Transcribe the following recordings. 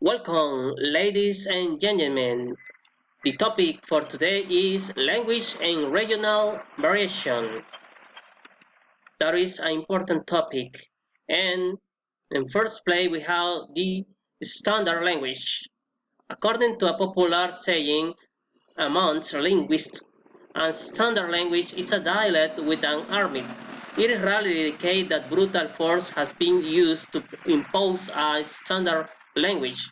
Welcome, ladies and gentlemen. The topic for today is language and regional variation. That is an important topic. And in first place, we have the standard language. According to a popular saying amongst linguists, a standard language is a dialect with an army. It is rarely the case that brutal force has been used to impose a standard language.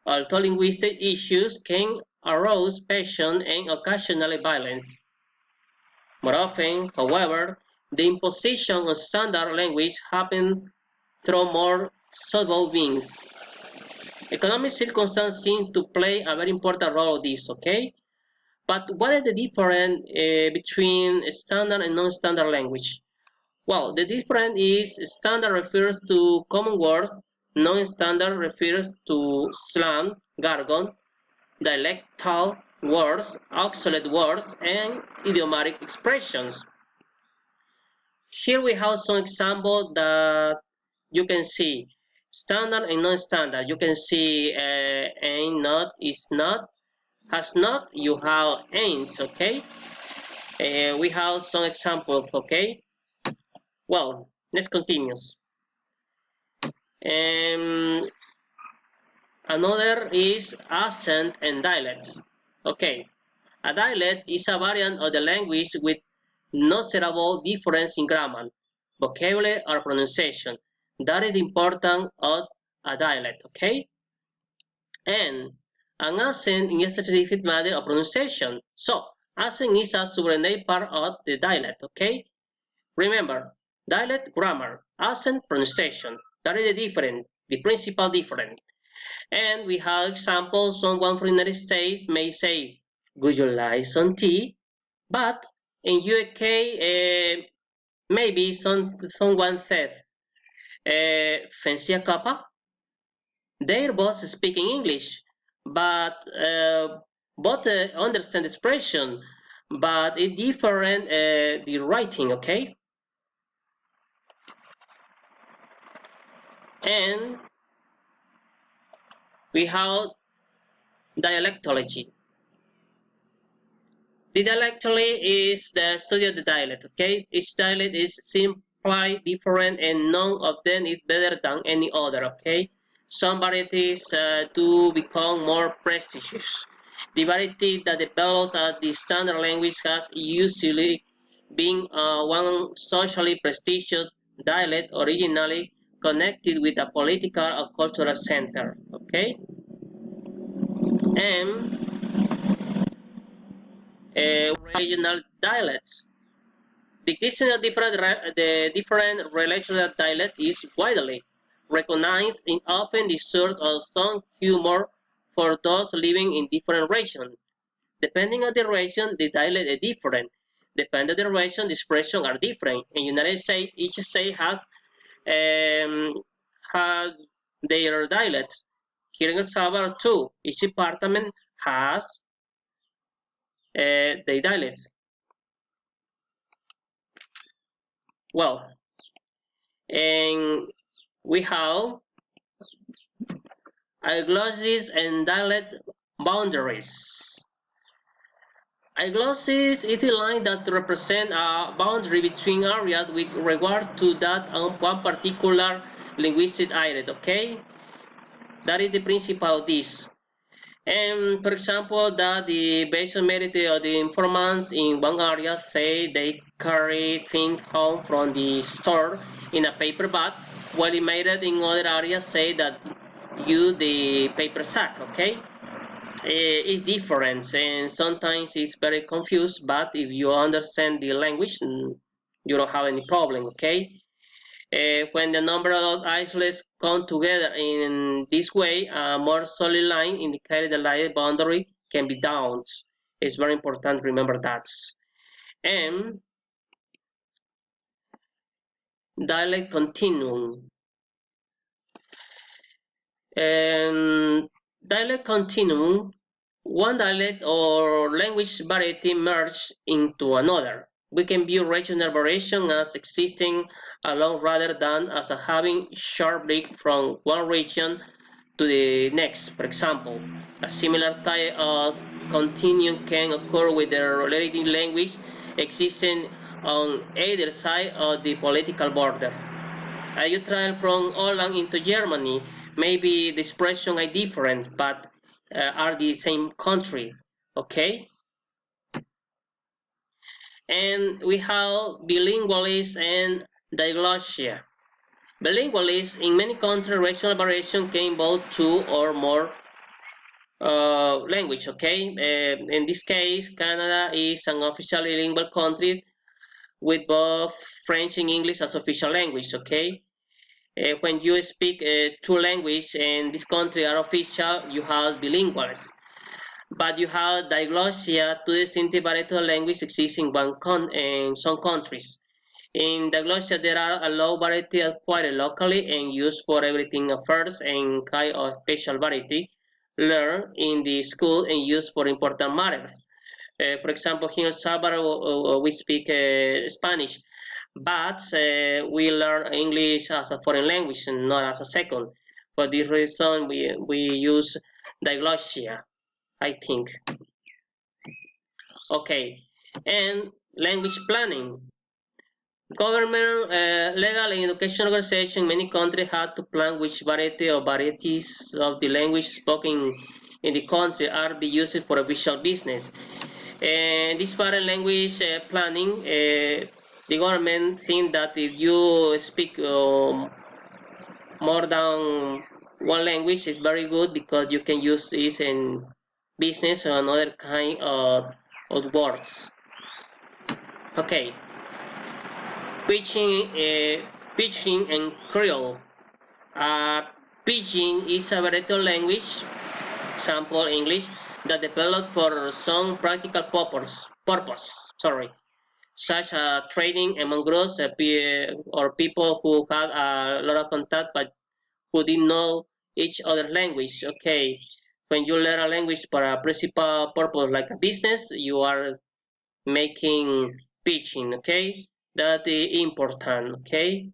Although linguistic issues can arouse passion and occasionally violence. More often, however, the imposition of standard language happens through more subtle means. Economic circumstances seem to play a very important role in this, okay? But what is the difference between standard and non-standard language? Well, the difference is standard refers to common words, non-standard refers to slang, jargon, dialectal words, obsolete words, and idiomatic expressions. Here we have some examples that you can see. Standard and non-standard. You can see ain't, not, is not, has not, you have ain't, okay? We have some examples, okay? Well, let's continue. Um, Another is accent and dialects. Okay, a dialect is a variant of the language with noticeable difference in grammar, vocabulary, or pronunciation. That is important of a dialect, okay? And an accent in a specific matter of pronunciation. So, accent is a subordinate part of the dialect, okay? Remember, dialect grammar, accent pronunciation. That is the difference, the principal difference. And we have examples. Someone from the United States may say, would you like some tea? But in UK, maybe someone says, fancy a cuppa? They're both speaking English, but both understand the expression, but it's different the writing, okay? And we have dialectology. The dialectology is the study of the dialect, okay? Each dialect is simply different and none of them is better than any other, okay? Some varieties do become more prestigious. The variety that develops as the standard language has usually been one socially prestigious dialect originally connected with a political or cultural center, okay? And regional dialects. The dictionary the different regional dialect is widely recognized and often the source of some humor for those living in different regions. Depending on the region, the dialect is different. Depending on the region, the expressions are different. In the United States, each state has their dialects. Here in El Salvador, too, each department has their dialects. Well, and we have Isoglosses and dialect boundaries. Isoglosses is a line that represents a boundary between areas with regard to that one particular linguistic area, okay? That is the principle of this. And for example, that the basic merit of the informants in one area say they carry things home from the store in a paper bag, while the merit in other areas say that use the paper sack, okay? It's different and sometimes it's very confused, but if you understand the language, you don't have any problem, okay? When the number of isolates come together in this way, a more solid line indicating the line boundary can be drawn. It's very important to remember that. And dialect continuum. Dialect continuum, one dialect or language variety merged into another. We can view regional variation as existing alone rather than as having sharp break from one region to the next. For example, a similar type of continuum can occur with the related language existing on either side of the political border. You travel from Holland into Germany, maybe the expression are different, but are the same country. Okay? And we have bilingualism and diglossia. Bilingualism in many countries, regional variation can both two or more language. Okay, in this case, Canada is an officially lingual country with both French and English as official language. Okay, when you speak two languages and this country are official, you have bilinguals. But you have diglossia, two distinctive varieties of language exist in some countries. In diglossia, there are a low variety acquired locally and used for everything first and kind of special variety learned in the school and used for important matters. For example, here in El Salvador, we speak Spanish, but we learn English as a foreign language and not as a second. For this reason, we use diglossia, I think. Okay, and language planning. Government, legal, and education organizations in many countries have to plan which variety or varieties of the language spoken in the country are be used for official business. And this foreign language planning, the government think that if you speak more than one language is very good because you can use this in business or another kind of words. Okay, pitching, pitching and Creole. Uh, Pidgin is a variety of language, example English, that developed for some practical purpose sorry, such as trading among groups or people who had a lot of contact but who didn't know each other language. Okay, when you learn a language for a principal purpose like a business, you are making pitching. Okay, that is important. Okay,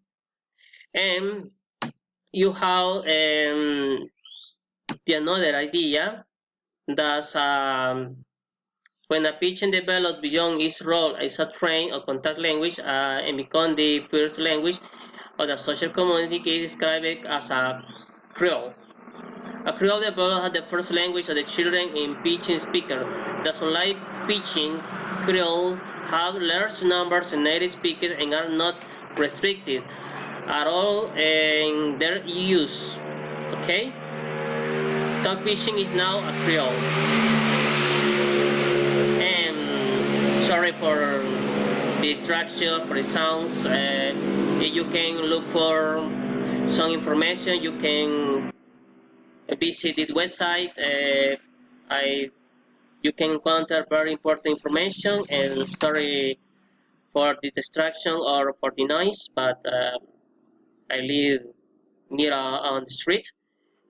and you have the another idea that when a pigeon develops beyond its role as a trained or contact language and become the first language of the social community, it is described as a Creole. A Creole developed as the first language of the children in Pidgin speaker. Thus, unlike Pidgin, Creole have large numbers of native speakers and are not restricted at all in their use. Okay? Talk Pidgin is now a Creole. And sorry for the distraction, for the sounds. You can look for some information. You can visit this website. I you can encounter very important information and sorry for the distraction or for the noise, but I live near on the street.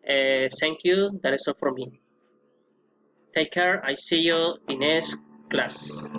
Thank you. That is all from me. Take care. I see you in next class.